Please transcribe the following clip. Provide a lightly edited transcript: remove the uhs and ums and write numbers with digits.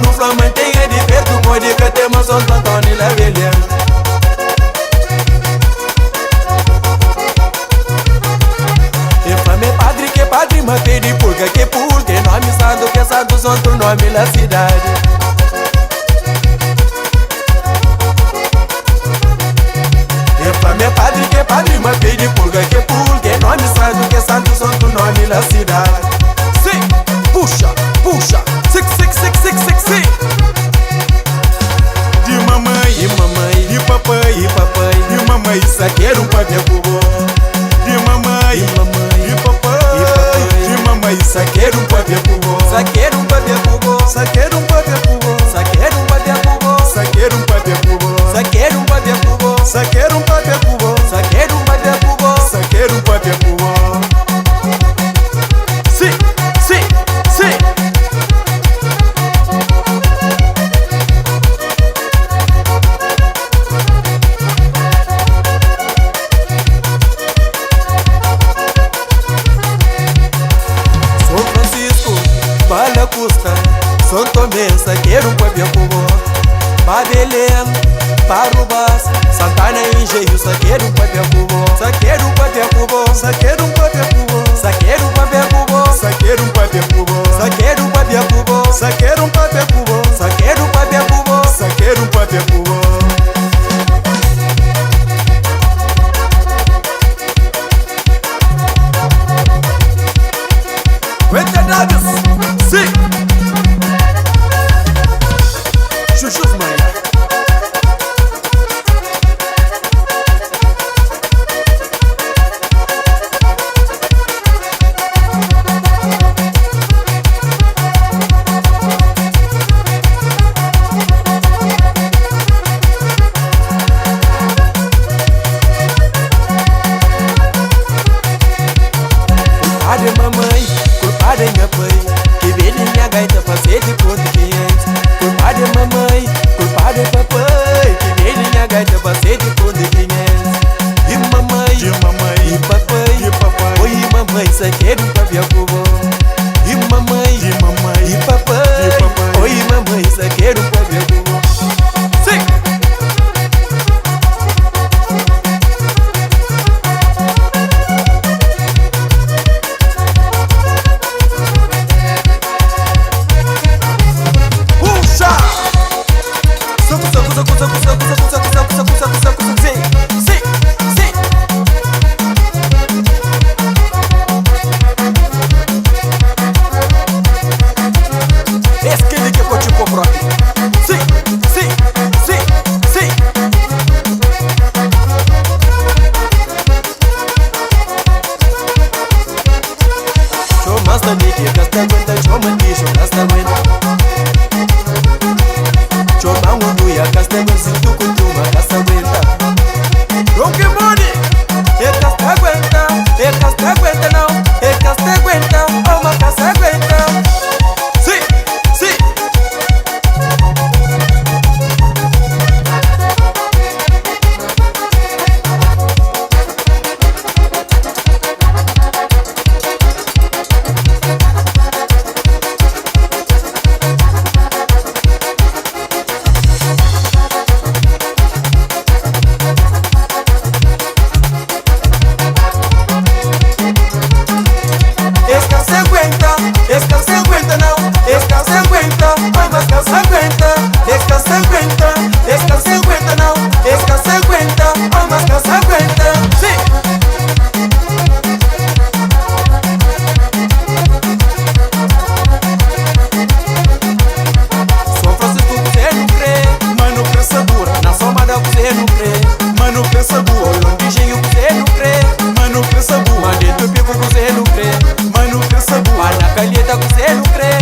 no flamengo é de perto, pode que tem uma só Antônio la velha. E fame padre que padre, mate de pulga que pulga, nome santo que santo são outro nome da cidade. E fame padre que padre, mate de pulga que pulga, nome santo que santo são outro nome da cidade. Sim, puxa, puxa, sic, sic, sic, sic, sic, sic. De mamãe, E mamãe, de papai, e papai, de mamãe, saqueiro pra minha cubo. de mamãe, E mamãe, de papai, de mamãe, saqueiro pra minha cubo. Saqueiro pra minha cubo. saqueiro pra ter cubo, Saqueiro pra minha cubo. saqueiro pra ter cubo, Saqueiro pra minha cubo. saqueiro pra ter cubo, Saqueiro pra minha cubo. saqueiro pra ter cubo. Sim, sim, sim. São Francisco, Bala Custa, São Tomé, saqueiro pra minha cubo. Pra Belém, para Rubas, Santana e Engenho, saqueiro pra minha cubo. Saqueiro pra minha cubo. Saqueiro pra ter cubo, Saqueiro pra minha cubo. saqueiro pra ter cubo, Saqueiro pra minha cubo. saqueiro pra ter cubo, Saqueiro pra minha cubo. saqueiro pra ter cubo. Aguenta Davis, sim. Chuchus, mãe. Culpada é mamãe, culpada é minha pai, que veio minha gaita fazer de conta que antes. Culpada é mamãe, culpada é papai, que veio minha gaita fazer de conta que antes. E mamãe, De mamãe, e papai, de papai, oi mamãe, saqueiro pra minha cubo. E mamãe, de mamãe, e papai, de papai. oi mamãe, saqueiro pra minha cubo. Sim. Puxa! Suco, suco, suco, suco, suco, suco, suco, suco, suco, suco, suco, suco, sim, sim, sim. Esquele que eu te compro aqui. Sim, sim, sim, sim. Show master Nicky, gasta aguenta, show mandi, show gasta aguenta. Show mangu ya gasta aguenta, tu kutuma gasta aguenta. Donkey money, gasta aguenta não, gasta aguenta, oh ma gasta aguenta. Sim, sim. Calheta que você não crê.